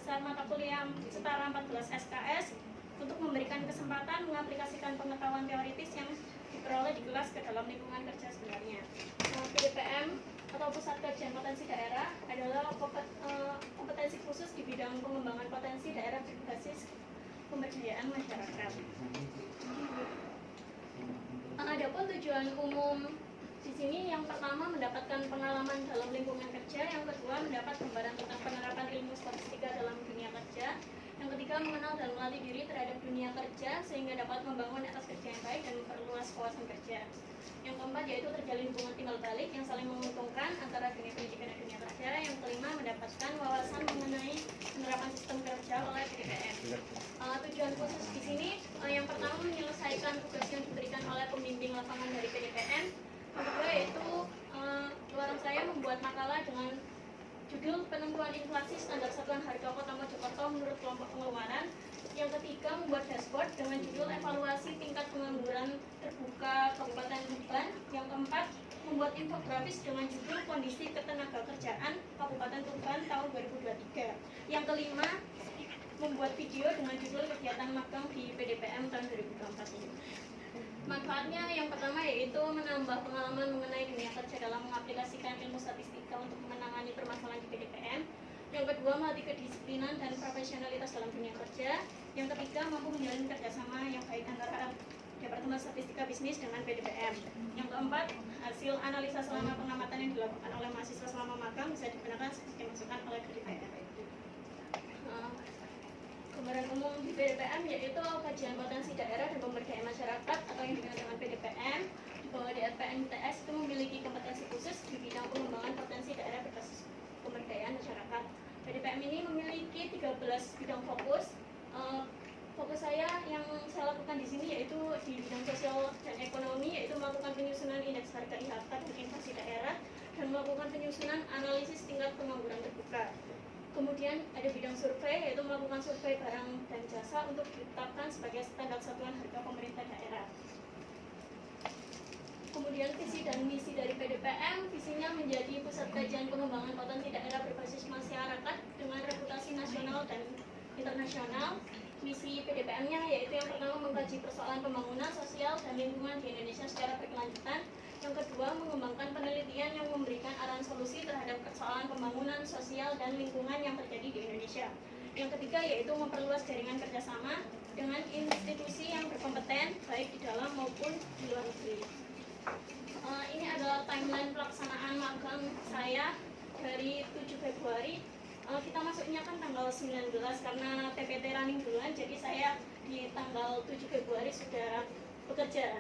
besar mata kuliah setara 14 SKS untuk memberikan kesempatan mengaplikasikan pengetahuan teoritis yang diperoleh di kelas ke dalam lingkungan kerja sebenarnya. PDPM atau Pusat Kajian Potensi Daerah adalah kompetensi khusus di bidang pengembangan potensi daerah berbasis pemberdayaan masyarakat. Adapun tujuan umum di sini yang pertama mendapatkan pengalaman dalam lingkungan kerja, yang kedua mendapat gambaran tentang penerapan ilmu statistika dalam dunia kerja, yang ketiga mengenal dan melatih diri terhadap dunia kerja sehingga dapat membangun etos kerja yang baik dan memperluas wawasan kerja. Yang keempat yaitu terjalin hubungan timbal balik yang saling menguntungkan antara dunia pendidikan dan dunia kerja. Yang kelima mendapatkan wawasan mengenai penerapan sistem kerja oleh PDPM. Tujuan khusus di sini yang pertama menyelesaikan tugas yang diberikan oleh pembimbing lapangan dari PDPM. Yang kedua yaitu luaran saya membuat makalah dengan judul penentuan inflasi standar satuan harga Kota Mojokerto menurut kelompok pengeluaran. Yang ketiga membuat dashboard dengan judul evaluasi tingkat pengangguran terbuka Kabupaten Tuban. Yang keempat membuat infografis dengan judul kondisi ketenagakerjaan Kabupaten Tuban tahun 2023. Yang kelima membuat video dengan judul kegiatan magang di PDPM tahun 2024 ini. Manfaatnya yang pertama yaitu menambah pengalaman mengenai dunia kerja dalam mengaplikasikan ilmu statistika untuk menangani permasalahan di PDPM. Yang kedua melatih kedisiplinan dan profesionalitas dalam dunia kerja. Yang ketiga mampu menjalin kerjasama yang baik antara Departemen Statistika Bisnis dengan PDPM. Yang keempat hasil analisa selama pengamatan yang dilakukan oleh mahasiswa selama magang bisa digunakan sebagai masukan oleh PDPM. Gambaran umum di PDPM yaitu kajian potensi daerah dan pemberdayaan masyarakat atau yang dikenal dengan PDPM. Di bawah DRPM ITS itu memiliki kompetensi khusus di bidang pengembangan potensi daerah berbasis pemberdayaan masyarakat. PDPM ini memiliki 13 bidang fokus. Fokus saya yang saya lakukan di sini yaitu di bidang sosial dan ekonomi, yaitu melakukan penyusunan indeks harga IHK dan inflasi daerah dan melakukan penyusunan analisis tingkat pengangguran terbuka. Kemudian ada bidang survei, yaitu melakukan survei barang dan jasa untuk ditetapkan sebagai standar satuan harga pemerintah daerah. Kemudian visi dan misi dari PDPM, visinya menjadi pusat kajian pengembangan potensi daerah berbasis masyarakat dengan reputasi nasional dan internasional. Misi PDPM-nya yaitu yang pertama mengkaji persoalan pembangunan sosial dan lingkungan di Indonesia secara berkelanjutan. Yang kedua, mengembangkan penelitian yang memberikan arahan solusi terhadap persoalan pembangunan sosial dan lingkungan yang terjadi di Indonesia. Yang ketiga, yaitu memperluas jaringan kerjasama dengan institusi yang berkompeten, baik di dalam maupun di luar negeri. Ini adalah timeline pelaksanaan magang saya dari 7 Februari. Kita masuknya kan tanggal 19 karena TPT running duluan, jadi saya di tanggal 7 Februari sudah bekerja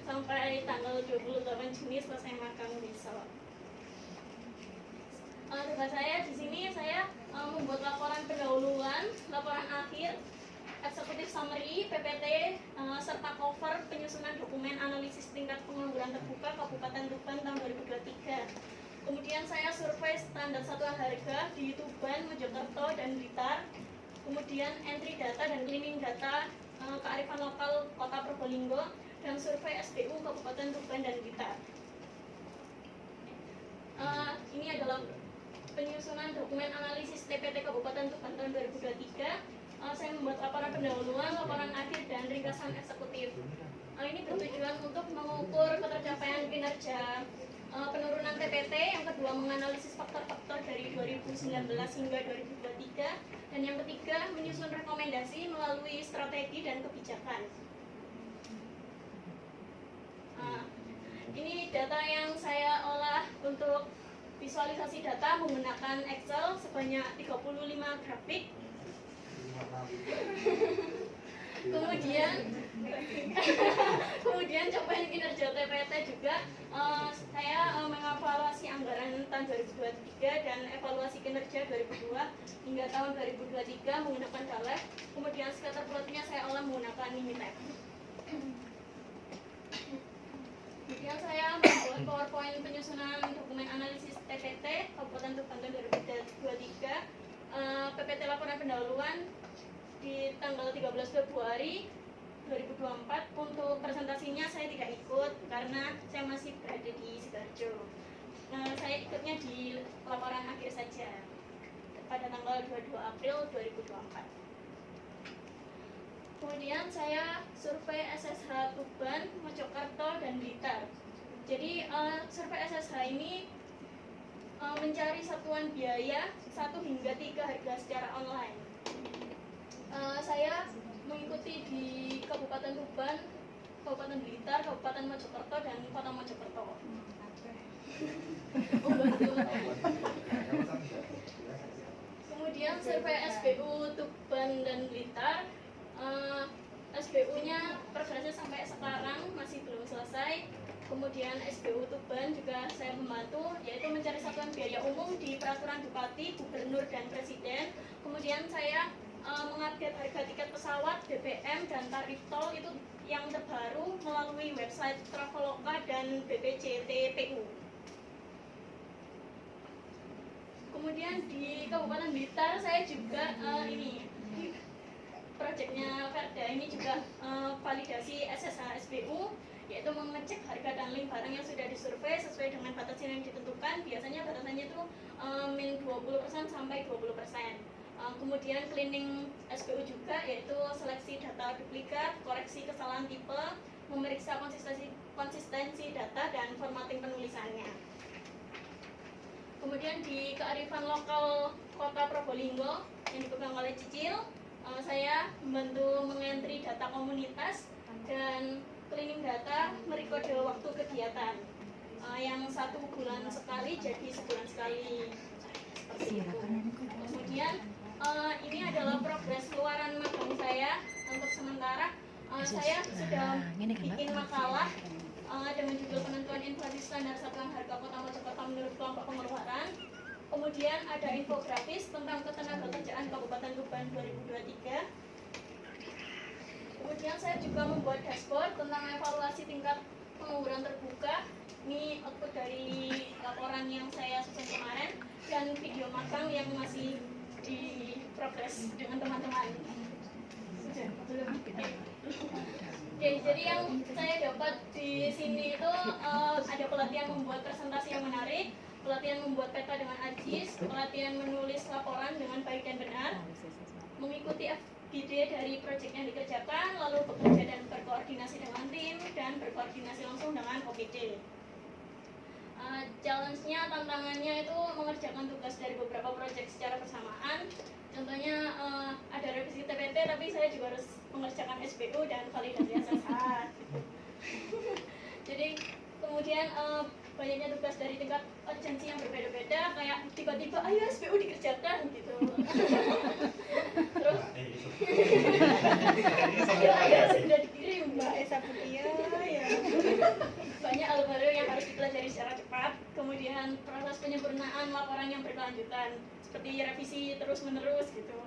sampai tanggal 28 Juni selesai magang besok. Tugas saya di sini saya membuat laporan pendahuluan, laporan akhir, eksekutif summary, PPT, serta cover penyusunan dokumen analisis tingkat pengangguran terbuka Kabupaten Tuban tahun 2023. Kemudian saya survei standar satuan harga di Tuban, Mojokerto, dan Blitar. Kemudian entry data dan cleaning data kearifan lokal Kota Probolinggo dan survei SBU Kabupaten Tuban dan Blitar. Ini adalah penyusunan dokumen analisis TPT Kabupaten Tuban tahun 2023. Saya membuat laporan pendahuluan, laporan akhir, dan ringkasan eksekutif. Ini bertujuan untuk mengukur ketercapaian kinerja penurunan TPT, yang kedua menganalisis faktor-faktor dari 2019 hingga 2023, dan yang ketiga menyusun rekomendasi melalui strategi dan kebijakan. Ini data yang saya olah untuk visualisasi data menggunakan Excel sebanyak 35 grafik. Kemudian capaian kinerja TPT juga saya mengevaluasi anggaran tahun 2023 dan evaluasi kinerja 2002 hingga tahun 2023 menggunakan DALEV. Kemudian scatter plotnya saya olah menggunakan Minitab. Kemudian saya membuat PowerPoint penyusunan dokumen analisis TPT Kabupaten Tuban tahun 2023, PPT laporan pendahuluan di tanggal 13 Februari 2024. Untuk presentasinya saya tidak ikut karena saya masih berada di Sidoarjo. Saya ikutnya di laporan akhir saja. pada tanggal 22 April 2024. Kemudian saya survei SSH Tuban, Mojokerto, dan Blitar. Jadi survei SSH ini mencari satuan biaya 1 hingga 3 harga secara online. Saya mengikuti di Kabupaten Tuban, Kabupaten Blitar, Kabupaten Mojokerto, dan Kota Mojokerto. Kemudian survei SBU Tuban dan Blitar, SBU-nya progresnya sampai sekarang masih belum selesai. Kemudian SBU Tuban juga saya membantu, yaitu mencari satuan biaya umum di peraturan Bupati, Gubernur, dan Presiden. Kemudian saya mengupdate harga tiket pesawat, BBM, dan tarif tol itu yang terbaru melalui website Traveloka dan BPJT-PU. Kemudian di Kabupaten Blitar saya juga ini proyeknya Perda ini juga validasi SSH SBU, yaitu mengecek harga dan link barang yang sudah disurvei sesuai dengan batasan yang ditentukan. Biasanya batasannya itu min 20% sampai 20%. Kemudian cleaning SBU juga, yaitu seleksi data duplikat, koreksi kesalahan tipe, memeriksa konsistensi data, dan formatting penulisannya. Kemudian di kearifan lokal Kota Probolinggo yang dipegang oleh Cicil, saya membantu mengentri data komunitas dan cleaning data, merekode waktu kegiatan yang 1 bulan sekali jadi sebulan sekali, seperti itu. Kemudian ini adalah progres keluaran magang saya. Untuk sementara saya sudah bikin makalah dengan judul penentuan inflasi standar satuan harga Kota Mojokerto menurut kelompok pengeluaran. Kemudian ada infografis tentang ketenagakerjaan Kabupaten Tuban 2023. Kemudian saya juga membuat dashboard tentang evaluasi tingkat pengangguran terbuka. Ini output dari laporan yang saya susun kemarin, dan video magang yang masih di progres dengan teman-teman. Oke, jadi yang saya dapat di sini itu ada pelatihan membuat presentasi yang menarik, pelatihan membuat peta dengan AJIS, pelatihan menulis laporan dengan baik dan benar, mengikuti FGD dari proyek yang dikerjakan, lalu bekerja dan berkoordinasi dengan tim, dan berkoordinasi langsung dengan OPD. Challenge-nya, tantangannya itu mengerjakan tugas dari beberapa proyek secara bersamaan. Contohnya ada revisi TPT, tapi saya juga harus mengerjakan SBU dan validasi SSH. Jadi kemudian banyaknya tugas dari tingkat urgensi yang berbeda-beda, kayak tiba-tiba ayo SBU dikerjakan gitu. Terus ayo sudah dikirim Mbak Esa Putia ya. Banyak hal baru yang harus dipelajari secara cepat. Kemudian proses penyempurnaan laporan yang berkelanjutan, seperti revisi terus-menerus gitu.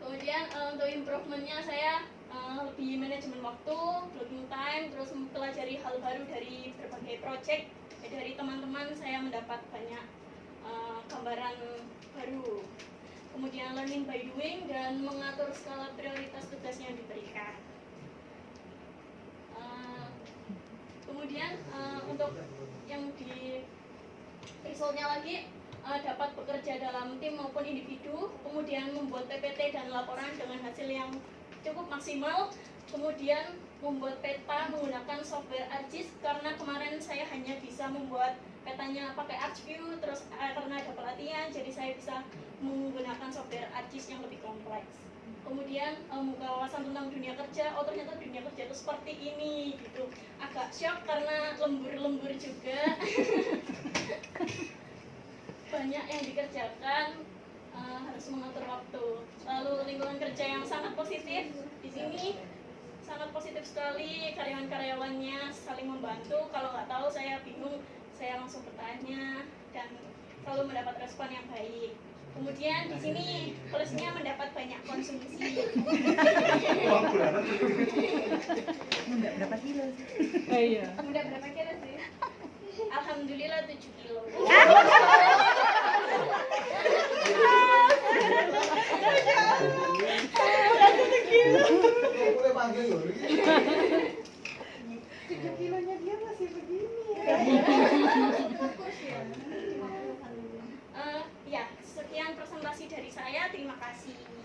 Kemudian untuk improvementnya saya lebih manajemen waktu, blocking time, terus mempelajari hal baru dari berbagai project. Dari teman-teman saya mendapat banyak gambaran baru. Kemudian learning by doing dan mengatur skala prioritas tugas yang diberikan. Kemudian untuk yang di resultnya lagi, dapat bekerja dalam tim maupun individu, kemudian membuat PPT dan laporan dengan hasil yang cukup maksimal, kemudian membuat peta menggunakan software ArcGIS, karena kemarin saya hanya bisa membuat petanya pakai ArcView, terus karena ada pelatihan jadi saya bisa menggunakan software ArcGIS yang lebih kompleks. Kemudian membuka wawasan tentang dunia kerja, oh ternyata dunia kerja itu seperti ini gitu. Agak shock karena lembur-lembur juga. Banyak yang dikerjakan, harus mengatur waktu. Lalu lingkungan kerja yang sangat positif di sini, sangat positif sekali. Karyawan-karyawannya saling membantu. Kalau nggak tahu saya bingung, saya langsung bertanya dan selalu mendapat respon yang baik. Kemudian di sini plusnya mendapat banyak konsumsi. Mudah berapa kilo sih? Iya. Mudah berapa kilo sih? Alhamdulillah 7 kilo. Boleh panggil loh. 7 kilonya dia masih begini ya. sekian presentasi dari saya. Terima kasih.